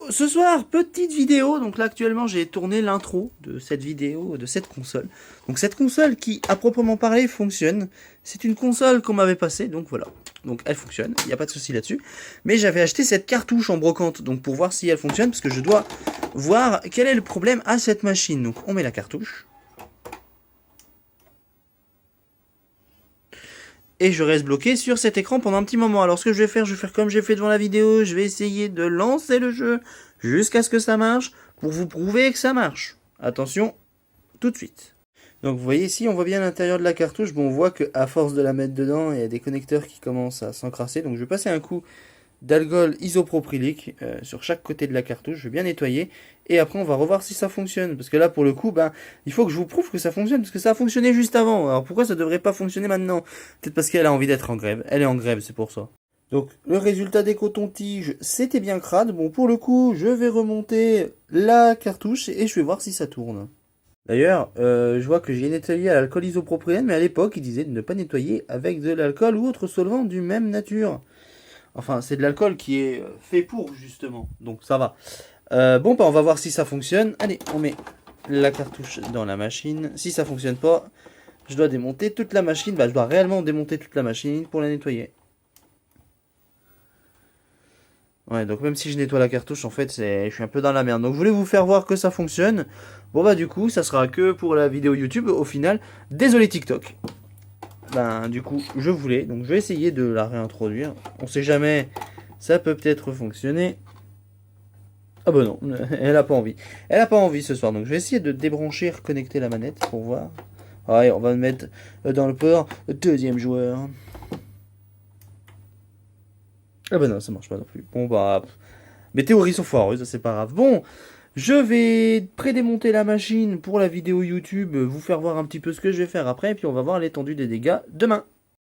Ce soir, petite vidéo. Donc là, actuellement, j'ai tourné l'intro de cette vidéo, de cette console. Donc cette console qui, à proprement parler, fonctionne. C'est une console qu'on m'avait passée, donc voilà. Donc elle fonctionne, il n'y a pas de souci là-dessus. Mais j'avais acheté cette cartouche en brocante, donc pour voir si elle fonctionne, parce que je dois voir quel est le problème à cette machine. Donc on met la cartouche. Et je reste bloqué sur cet écran pendant un petit moment. Alors ce que je vais faire comme j'ai fait devant la vidéo, je vais essayer de lancer le jeu jusqu'à ce que ça marche, pour vous prouver que ça marche. Attention, tout de suite. Donc vous voyez ici, on voit bien l'intérieur de la cartouche, bon on voit qu'à force de la mettre dedans, il y a des connecteurs qui commencent à s'encrasser, donc je vais passer un coup d'alcool isopropylique sur chaque côté de la cartouche, je vais bien nettoyer, et après on va revoir si ça fonctionne, parce que là pour le coup, il faut que je vous prouve que ça fonctionne, parce que ça a fonctionné juste avant, alors pourquoi ça devrait pas fonctionner maintenant? Peut-être parce qu'elle a envie d'être en grève, elle est en grève, c'est pour ça. Donc le résultat des cotons-tiges, c'était bien crade, bon pour le coup, je vais remonter la cartouche, et je vais voir si ça tourne. D'ailleurs, je vois que j'ai nettoyé à l'alcool isopropylène, mais à l'époque, il disait de ne pas nettoyer avec de l'alcool ou autre solvant du même nature. Enfin, c'est de l'alcool qui est fait pour, justement. Donc ça va. Bon, on va voir si ça fonctionne. Allez, on met la cartouche dans la machine. Si ça fonctionne pas, je dois démonter toute la machine. Je dois réellement démonter toute la machine pour la nettoyer. Ouais, donc même si je nettoie la cartouche, en fait, je suis un peu dans la merde. Donc je voulais vous faire voir que ça fonctionne. Bon du coup, ça sera que pour la vidéo YouTube au final. Désolé TikTok. Du coup, donc je vais essayer de la réintroduire. On sait jamais, ça peut peut-être fonctionner. Ah bah non, elle a pas envie. Elle a pas envie ce soir, donc je vais essayer de débrancher, reconnecter la manette pour voir. Ouais, on va me mettre dans le port deuxième joueur. Ah bah non, ça marche pas non plus. Bon mes théories sont foireuses, c'est pas grave. Bon, je vais prédémonter la machine pour la vidéo YouTube, vous faire voir un petit peu ce que je vais faire après, et puis on va voir l'étendue des dégâts demain.